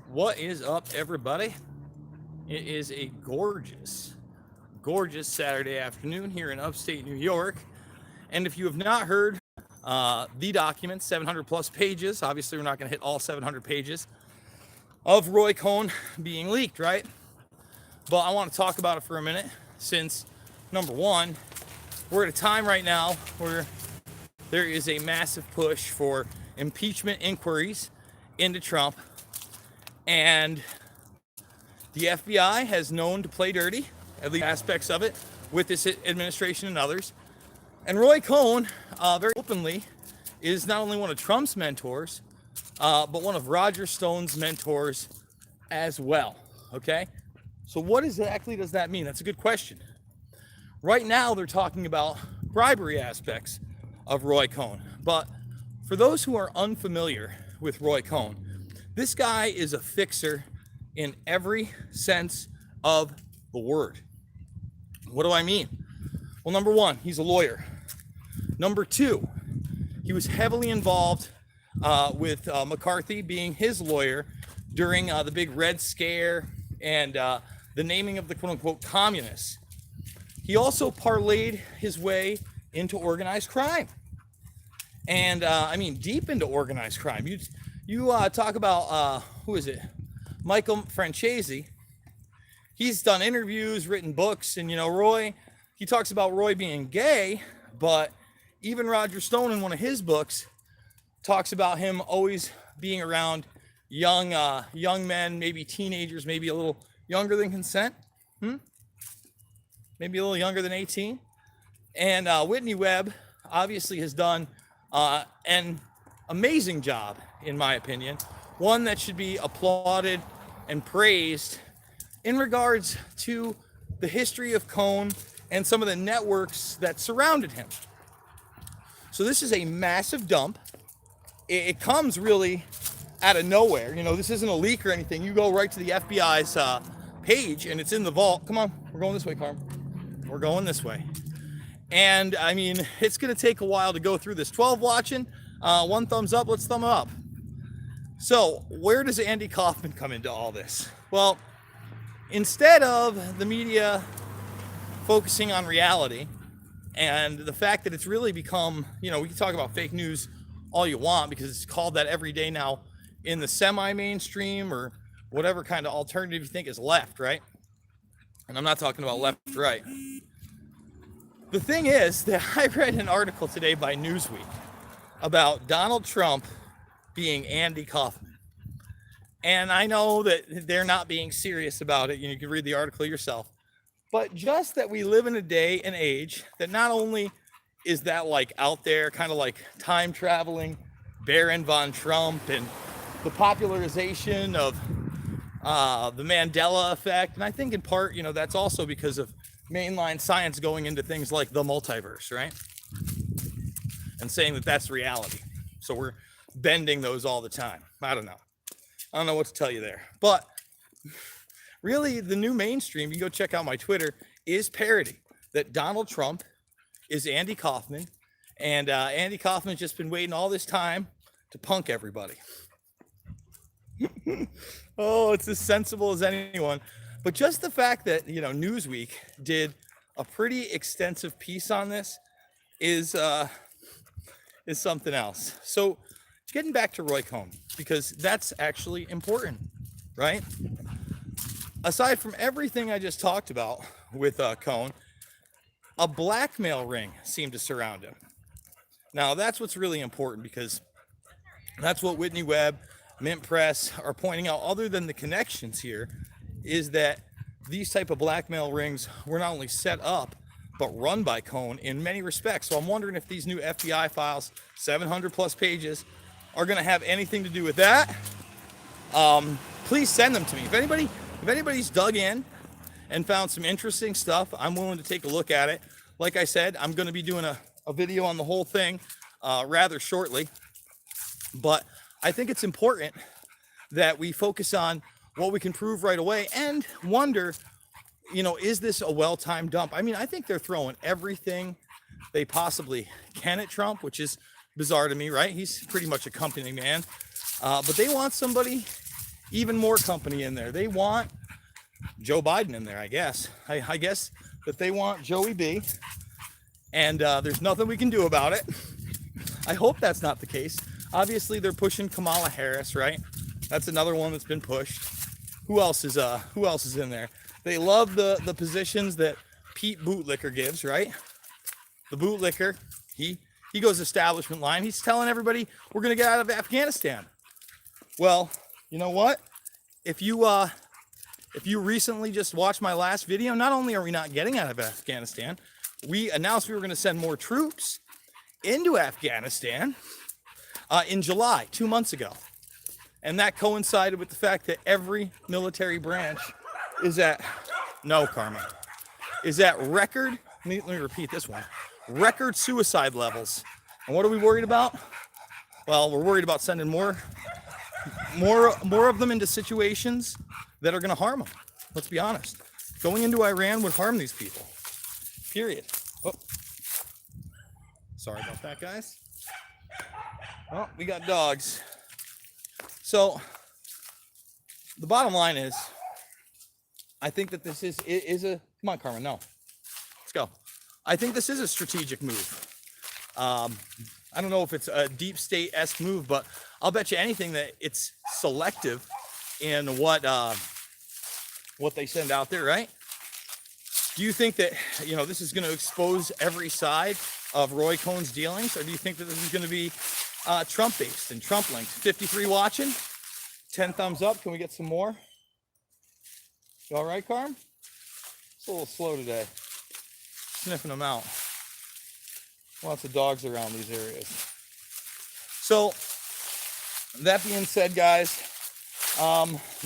What is up, everybody? It is a gorgeous, gorgeous Saturday afternoon here in upstate New York. And if you have not heard the document, 700 plus pages, obviously we're not going to hit all 700 pages of Roy Cohn being leaked, right? But I want to talk about it for a minute since, number one, we're at a time right now where there is a massive push for impeachment inquiries into Trump. And the FBI has known to play dirty, at least aspects of it, with this administration and others. And Roy Cohn, very openly, is not only one of Trump's mentors, but one of Roger Stone's mentors as well. Okay? So what exactly does that mean? That's a good question. Right now, they're talking about bribery aspects of Roy Cohn. But for those who are unfamiliar with Roy Cohn, this guy is a fixer in every sense of the word. What do I mean? Well, number one, he's a lawyer. Number two, he was heavily involved with McCarthy being his lawyer during the big Red Scare and the naming of the quote-unquote communists. He also parlayed his way into organized crime. And deep into organized crime. You talk about, who is it? Michael Francesi. He's done interviews, written books, and Roy, he talks about Roy being gay, but even Roger Stone in one of his books talks about him always being around young men, maybe teenagers, maybe a little younger than consent, maybe a little younger than 18. And Whitney Webb obviously has done an amazing job, in my opinion, one that should be applauded and praised in regards to the history of Cohn and some of the networks that surrounded him. So this is a massive dump. It comes really out of nowhere. This isn't a leak or anything. You go right to the FBI's page and it's in the vault. Come on, we're going this way, Carmen. We're going this way. And it's going to take a while to go through this. 12 watching, one thumbs up, let's thumb up. So where does Andy Kaufman come into all this? Well, instead of the media focusing on reality and the fact that it's really become, we can talk about fake news all you want because it's called that every day now in the semi-mainstream or whatever kind of alternative you think is left, right? And I'm not talking about left or right. The thing is that I read an article today by Newsweek about Donald Trump being Andy Kaufman. And I know that they're not being serious about it. You can read the article yourself. But just that we live in a day and age that not only is that like out there, kind of like time traveling, Baron von Trump and the popularization of the Mandela effect. And I think in part, that's also because of mainline science going into things like the multiverse, right? And saying that that's reality. So we're bending those all the time. I don't know what to tell you there. But really, the new mainstream, you go check out my Twitter, is parody that Donald Trump is Andy Kaufman. And Andy Kaufman's just been waiting all this time to punk everybody. Oh, it's as sensible as anyone. But just the fact that, Newsweek did a pretty extensive piece on this is something else. So getting back to Roy Cohn, because that's actually important, right? Aside from everything I just talked about with Cohn, a blackmail ring seemed to surround him. Now, that's what's really important because that's what Whitney Webb, Mint Press are pointing out, other than the connections here, is that these type of blackmail rings were not only set up, but run by Cohn in many respects. So I'm wondering if these new FBI files, 700 plus pages, are going to have anything to do with that. Please send them to me. If anybody's dug in and found some interesting stuff, I'm willing to take a look at it. Like I said, I'm going to be doing a video on the whole thing rather shortly. But I think it's important that we focus on what we can prove right away and wonder, is this a well-timed dump? I think they're throwing everything they possibly can at Trump, which is bizarre to me, right? He's pretty much a company man. But they want somebody even more company in there. They want Joe Biden in there, I guess. I guess that they want Joey B. And there's nothing we can do about it. I hope that's not the case. Obviously, they're pushing Kamala Harris, right? That's another one that's been pushed. Who else is in there? They love the positions that Pete Bootlicker gives, right? The Bootlicker, he goes establishment line. He's telling everybody we're gonna get out of Afghanistan. Well, you know what? If you recently just watched my last video, not only are we not getting out of Afghanistan, we announced we were going to send more troops into Afghanistan in July, 2 months ago. And that coincided with the fact that every military branch is at record, let me repeat this one, record suicide levels. And what are we worried about? Well, we're worried about sending more of them into situations that are going to harm them. Let's be honest. Going into Iran would harm these people. Period. Oh. Sorry about that, guys. Well, we got dogs. So, the bottom line is, I think that this is a... Come on, Carmen, no. Let's go. I think this is a strategic move. I don't know if it's a deep state-esque move, but I'll bet you anything that it's selective in what they send out there, right? Do you think that, this is going to expose every side of Roy Cohn's dealings, or do you think that this is going to be Trump-based and Trump-linked? 53 watching, 10 thumbs up. Can we get some more? You all right, Carm? It's a little slow today. Sniffing them out. Lots of dogs around these areas. So, that being said, guys,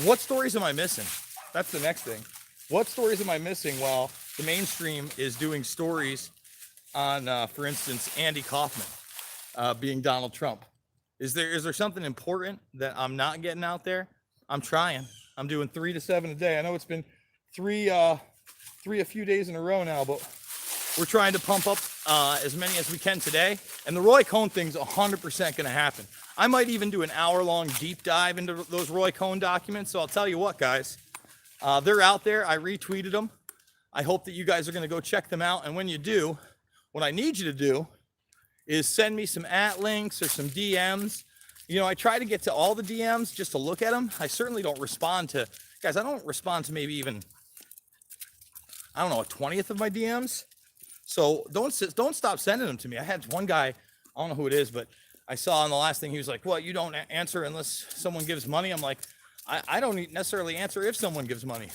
what stories am I missing? That's the next thing. What stories am I missing while the mainstream is doing stories on, for instance, Andy Kaufman being Donald Trump? Is there something important that I'm not getting out there? I'm trying. I'm doing 3 to 7 a day. I know it's been three a few days in a row now, but we're trying to pump up as many as we can today. And the Roy Cohn thing's 100% going to happen. I might even do an hour-long deep dive into those Roy Cohn documents. So I'll tell you what, guys. They're out there. I retweeted them. I hope that you guys are going to go check them out. And when you do, what I need you to do is send me some @links or some DMs. I try to get to all the DMs just to look at them. I certainly don't respond to, guys, I don't respond to maybe even, a 20th of my DMs. So don't stop sending them to me. I had one guy, I don't know who it is, but I saw on the last thing, he was like, "What, you don't answer unless someone gives money?" I'm like, I don't necessarily answer if someone gives money.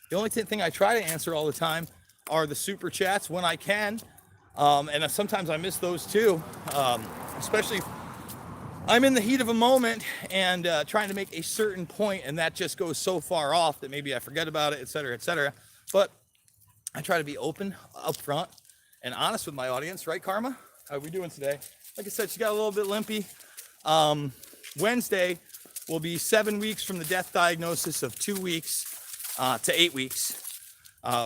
The only thing I try to answer all the time are the super chats when I can. And sometimes I miss those too, especially if I'm in the heat of a moment and trying to make a certain point, and that just goes so far off that maybe I forget about it, et cetera, et cetera. But I try to be open, upfront, and honest with my audience, right, Karma? How are we doing today? Like I said, she got a little bit limpy. Wednesday will be 7 weeks from the death diagnosis of 2 weeks to 8 weeks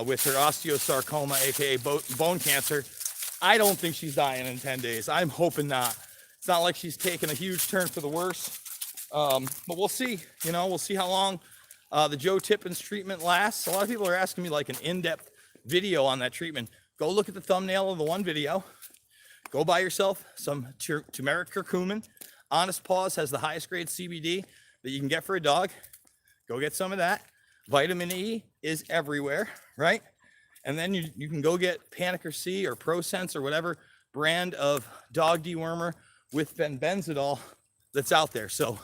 with her osteosarcoma, aka bone cancer. I don't think she's dying in 10 days. I'm hoping not. It's not like she's taken a huge turn for the worse. But we'll see. We'll see how long the Joe Tippins treatment lasts. A lot of people are asking me like an in-depth video on that treatment. Go look at the thumbnail of the one video. Go buy yourself some turmeric curcumin. Honest Paws has the highest grade CBD that you can get for a dog. Go get some of that. Vitamin E is everywhere, right? And then you can go get Panic C or ProSense or whatever brand of dog dewormer with benzidol that's out there. So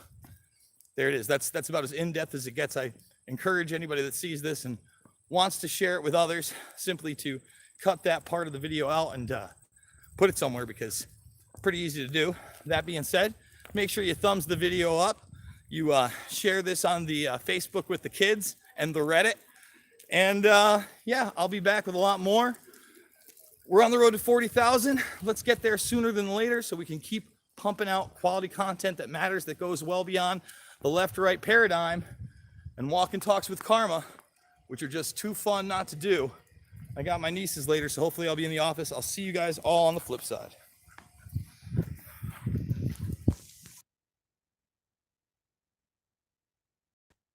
there it is. That's about as in-depth as it gets. I encourage anybody that sees this and wants to share it with others simply to cut that part of the video out and put it somewhere, because it's pretty easy to do. That being said, make sure you thumbs the video up. You share this on the Facebook with the kids and the Reddit. And yeah, I'll be back with a lot more. We're on the road to 40,000. Let's get there sooner than later so we can keep pumping out quality content that matters, that goes well beyond the left-right paradigm and walk and talks with Karma, which are just too fun not to do. I got my nieces later, so hopefully I'll be in the office. I'll see you guys all on the flip side.